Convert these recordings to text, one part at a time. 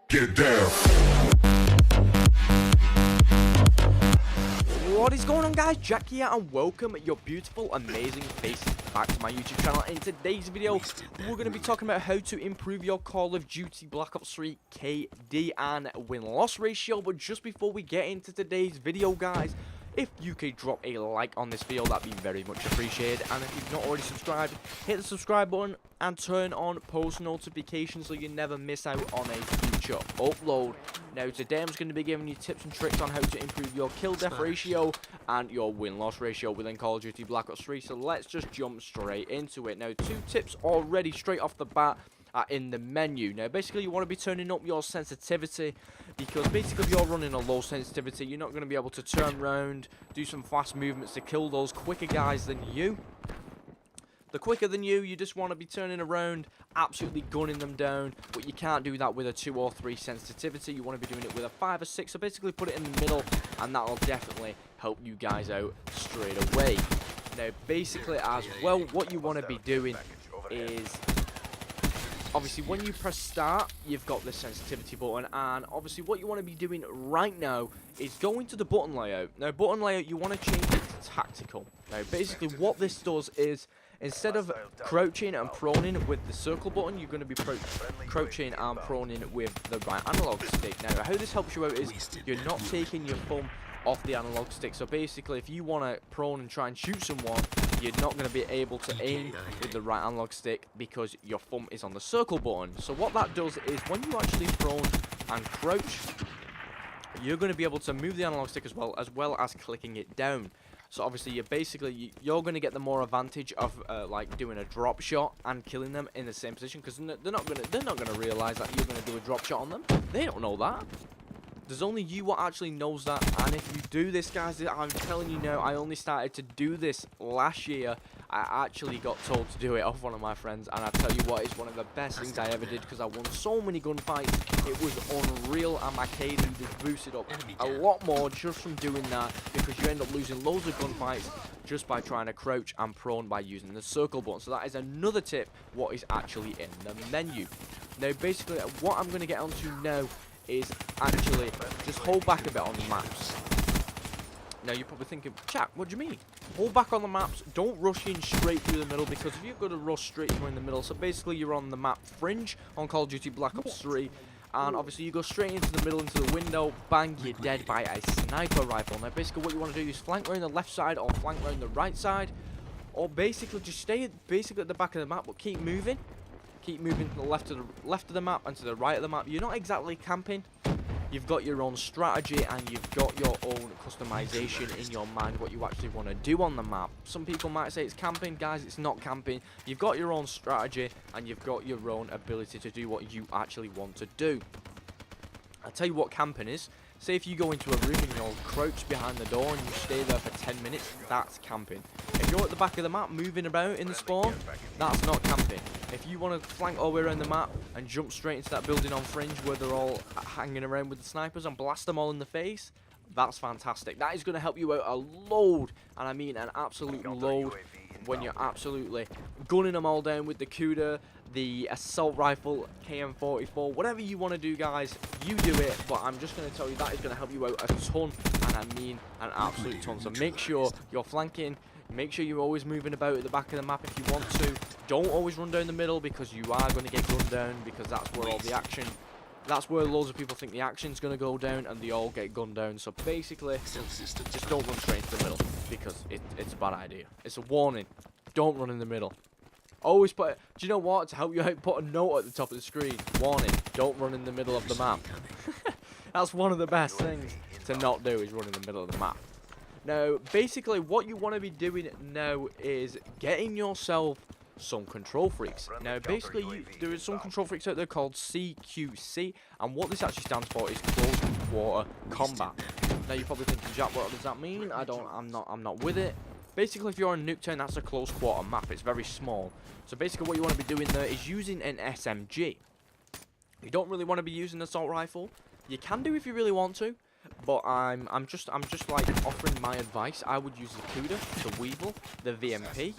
Get down. What is going on, guys? Jack here, and welcome your beautiful, amazing faces back to my YouTube channel. In today's video, we're going to be talking about how to improve your Call of Duty Black Ops 3 KD and win-loss ratio. But just before we get into today's video, guys, if you could drop a like on this video, that'd be very much appreciated. And if you've not already subscribed, hit the subscribe button and turn on post notifications so you never miss out on a future upload. Now, today I'm just going to be giving you tips and tricks on how to improve your kill-death ratio and your win-loss ratio within Call of Duty Black Ops 3. So let's just jump straight into it. Now, 2 tips already straight off the bat are in the menu. Now, basically, you want to be turning up your sensitivity, because basically if you're running a low sensitivity, you're not going to be able to turn around, do some fast movements to kill those quicker guys than you. The quicker than you just want to be turning around, absolutely gunning them down, but you can't do that with a 2 or 3 sensitivity. You want to be doing it with a 5 or 6, so basically put it in the middle, and that'll definitely help you guys out straight away. Now, basically as well, what you want to be doing is, obviously when you press start, you've got the sensitivity button, and obviously what you want to be doing right now is go into the button layout. Now, button layout, you want to change it to tactical. Now, basically what this does is, instead of crouching and proning with the circle button, you're going to be crouching and proning with the right analog stick. Now, how this helps you out is you're not taking your thumb off the analog stick. So basically, if you want to prone and try and shoot someone, you're not going to be able to aim with the right analog stick because your thumb is on the circle button. So what that does is, when you actually prone and crouch, you're going to be able to move the analog stick as well as clicking it down. So obviously you're going to get the more advantage of like doing a drop shot and killing them in the same position, because they're not going to realize that you're going to do a drop shot on them. They don't know that. There's only you what actually knows that. And if you do this, guys, I'm telling you now, I only started to do this last year. I actually got told to do it off one of my friends, and I tell you what, it's one of the best things I ever did, because I won so many gunfights. It was unreal, and my KD just boosted up a lot more just from doing that, because you end up losing loads of gunfights just by trying to crouch and prone by using the circle button. So that is another tip, what is actually in the menu. Now, basically, what I'm going to get onto now is actually just hold back a bit on the maps. Now, you're probably thinking, Jack, what do you mean? Hold back on the maps, don't rush in straight through the middle, because if you're going to rush straight through in the middle, so basically you're on the map Fringe on Call of Duty Black Ops 3, and obviously you go straight into the middle, into the window, bang, you're dead by a sniper rifle. Now, basically what you want to do is flank around the left side or flank around the right side, or basically just stay at the back of the map, but keep moving. Keep moving to the left of the map and to the right of the map. You're not exactly camping. You've got your own strategy, and you've got your own customization in your mind what you actually want to do on the map. Some people might say it's camping. Guys, it's not camping. You've got your own strategy, and you've got your own ability to do what you actually want to do. I'll tell you what camping is. Say if you go into a room and you're crouched behind the door and you stay there for 10 minutes, that's camping. If you're at the back of the map moving about in the spawn, that's not camping. If you want to flank all the way around the map and jump straight into that building on Fringe where they're all hanging around with the snipers and blast them all in the face, that's fantastic. That is going to help you out a load, and I mean an absolute load, when you're absolutely gunning them all down with the Kuda, the assault rifle, KM44, whatever you want to do, guys, you do it. But I'm just going to tell you that is going to help you out a ton, and I mean an absolute ton. So make sure you're flanking. Make sure you're always moving about at the back of the map if you want to. Don't always run down the middle, because you are going to get gunned down, because that's where all the action, that's where loads of people think the action's going to go down, and they all get gunned down. So basically, just don't run straight into the middle, because it's a bad idea. It's a warning. Don't run in the middle. Always put, do you know what, to help you out, put a note at the top of the screen. Warning, don't run in the middle of the map. That's one of the best things to not do, is run in the middle of the map. Now, basically, what you want to be doing now is getting yourself some control freaks. Now, basically, there is some control freaks out there called CQC, and what this actually stands for is Close Quarter Combat. Now, you're probably thinking, Jack, what does that mean? I'm not with it. Basically, if you're on Nuketown, that's a close quarter map. It's very small. So basically, what you want to be doing there is using an SMG. You don't really want to be using an assault rifle. You can do if you really want to, but I'm just like offering my advice. I would use the Kuda, the Weevil, the VMP,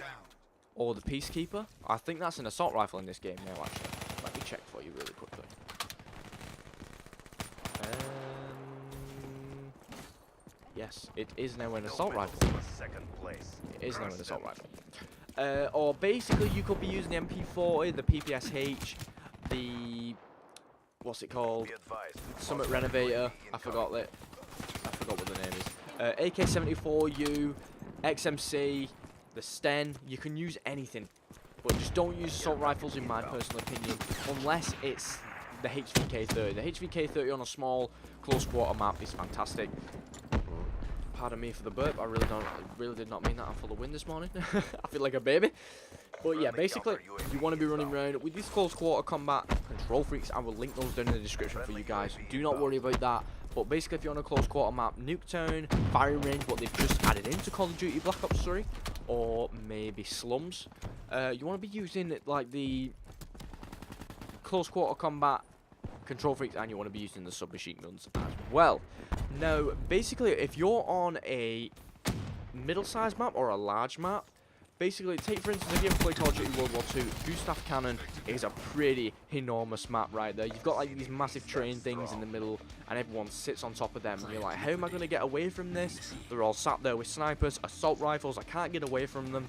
or the Peacekeeper. I think that's an assault rifle in this game now, actually. Let me check for you really quickly. Yes, it is now an assault rifle. It is now an assault rifle. Or basically, you could be using the MP40, the PPSH, the what's it called? Summit Renovator. I forgot what the name is. AK-74U, XMC, the Sten. You can use anything, but just don't use assault rifles in my personal opinion, unless it's the HVK-30. The HVK-30 on a small close quarter map is fantastic. Pardon me for the burp. I really did not mean that. I'm full of wind this morning. I feel like a baby. But yeah, basically, you want to be running around with these close quarter combat control freaks. I will link those down in the description for you guys. Do not worry about that. But basically, if you're on a close quarter map, Nuketown, firing range, what they've just added into Call of Duty Black Ops 3, or maybe slums, you want to be using like the close quarter combat control freaks, and you want to be using the submachine guns as well. Now, basically, if you're on a middle-sized map or a large map, basically, take for instance, if you ever play Call of Duty World War II, Gustav Cannon is a pretty enormous map right there. You've got like these massive train things in the middle, and everyone sits on top of them, and you're like, how am I going to get away from this? They're all sat there with snipers, assault rifles, I can't get away from them.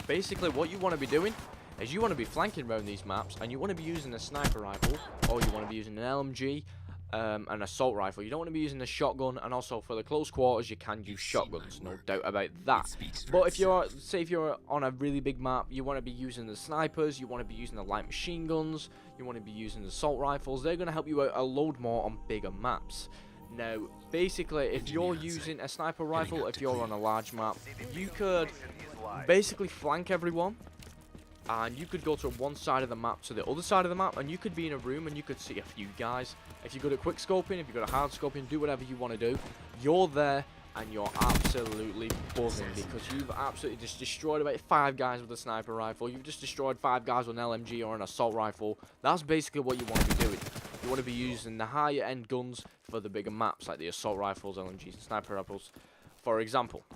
Basically, what you want to be doing is you want to be flanking around these maps, and you want to be using a sniper rifle, or you want to be using an LMG, an assault rifle. You don't want to be using a shotgun, and also for the close quarters you can use shotguns, no doubt about that. But if you're, say if you're on a really big map, you want to be using the snipers, you want to be using the light machine guns, you want to be using the assault rifles. They're going to help you out a load more on bigger maps. Now, basically, if you're using a sniper rifle, if you're on a large map, you could basically flank everyone, and you could go to one side of the map to the other side of the map, and you could be in a room and you could see a few guys. If you're good at quick scoping, if you're good at hard scoping, do whatever you want to do. You're there and you're absolutely buzzing, because you've absolutely just destroyed about 5 guys with a sniper rifle. You've just destroyed 5 guys with an LMG or an assault rifle. That's basically what you want to be doing. You want to be using the higher end guns for the bigger maps, like the assault rifles, LMGs, and sniper rifles. For example,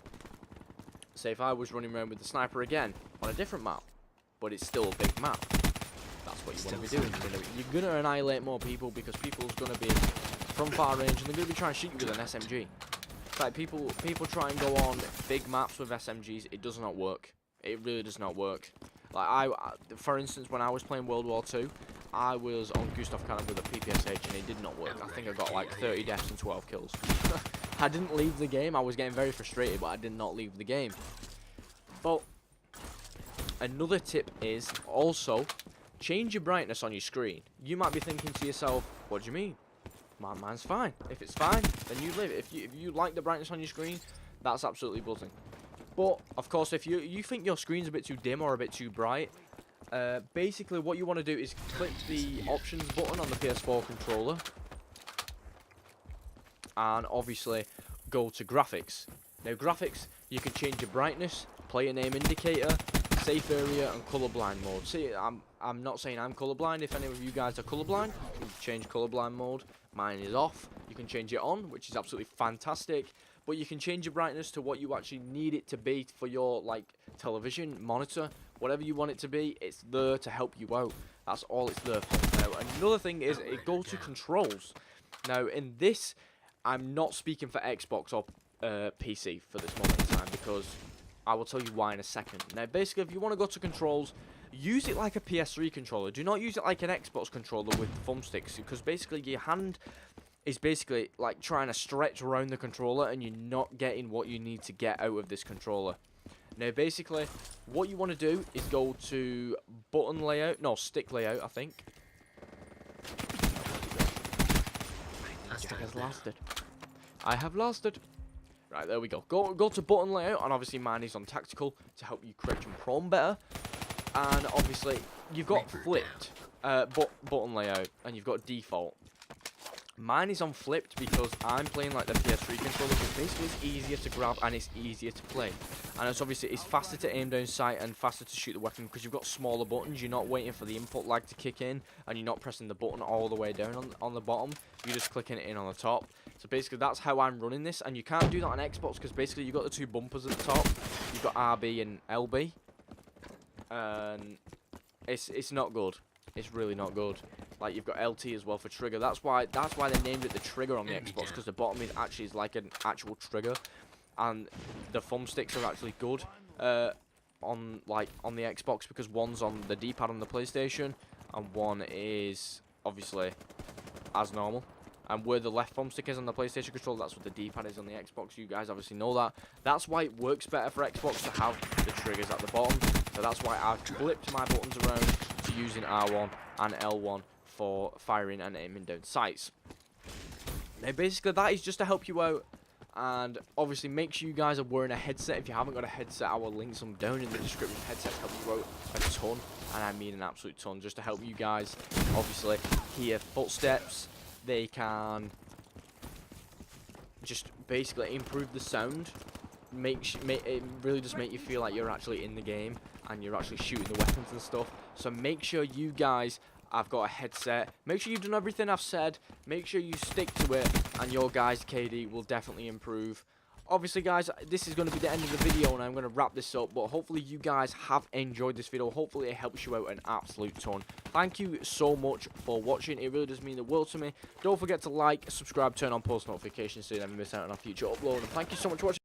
say if I was running around with the sniper again on a different map, but it's still a big map, that's what you want to be doing. You're going to annihilate more people, because people's going to be from far range, and they're going to be trying to shoot you with an SMG. In fact, people try and go on big maps with SMGs. It does not work. It really does not work. Like for instance, when I was playing World War II, I was on Gustav Cannon with a PPSH, and it did not work. I think I got like 30 deaths and 12 kills. I didn't leave the game. I was getting very frustrated, but I did not leave the game. But another tip is also change your brightness on your screen. You might be thinking to yourself, what do you mean? Mine's fine. If it's fine, then you live. If you like the brightness on your screen, that's absolutely buzzing. But of course, if you think your screen's a bit too dim or a bit too bright, basically what you want to do is click the options button on the PS4 controller, and obviously go to graphics. Now graphics, you can change your brightness, player name indicator, safe area, and colorblind mode. See, I'm not saying I'm colorblind. If any of you guys are colorblind, you can change colorblind mode. Mine is off. You can change it on, which is absolutely fantastic. But you can change your brightness to what you actually need it to be for your like television monitor, whatever you want it to be. It's there to help you out. That's all it's there for. Now, another thing is go to controls. Now, in this, I'm not speaking for Xbox or PC for this moment in time, because I will tell you why in a second. Now, basically, if you want to go to controls, use it like a PS3 controller. Do not use it like an Xbox controller with thumbsticks, because basically your hand is basically like trying to stretch around the controller, and you're not getting what you need to get out of this controller. Now, basically, what you want to do is go to button layout, no, stick layout, I think. Stick has lasted. I have lasted. Right, there we go. Go to button layout, and obviously mine is on tactical to help you crouch and prone better. And obviously you've got flipped button layout, and you've got default. Mine is on flipped because I'm playing like the PS3 controller, because basically it's easier to grab and it's easier to play. And it's obviously it's faster to aim down sight and faster to shoot the weapon, because you've got smaller buttons. You're not waiting for the input lag to kick in, and you're not pressing the button all the way down on the bottom. You're just clicking it in on the top. So basically that's how I'm running this, and you can't do that on Xbox, because basically you've got the 2 bumpers at the top. You've got RB and LB, and it's not good. it's really not good. Like, you've got LT as well for trigger. That's why they named it the trigger on the Xbox, because the bottom is like an actual trigger, and the thumbsticks are actually good on the Xbox, because one's on the D-pad on the PlayStation and one is obviously as normal. And where the left thumbstick is on the PlayStation controller, that's what the D-pad is on the Xbox. You guys obviously know that. That's why it works better for Xbox to have the triggers at the bottom. So that's why I've flipped my buttons around to using R1 and L1 for firing and aiming down sights. Now basically that is just to help you out. And obviously make sure you guys are wearing a headset. If you haven't got a headset, I will link some down in the description. Headsets help you out a ton, and I mean an absolute ton, just to help you guys obviously hear footsteps. They can just basically improve the sound. It really just make you feel like you're actually in the game and you're actually shooting the weapons and stuff. So make sure you guys have got a headset. Make sure you've done everything I've said. Make sure you stick to it, and your guys' KD will definitely improve. Obviously, guys, this is going to be the end of the video, and I'm going to wrap this up. But hopefully you guys have enjoyed this video. Hopefully it helps you out an absolute ton. Thank you so much for watching. It really does mean the world to me. Don't forget to like, subscribe, turn on post notifications so you never miss out on our future upload. And thank you so much for watching.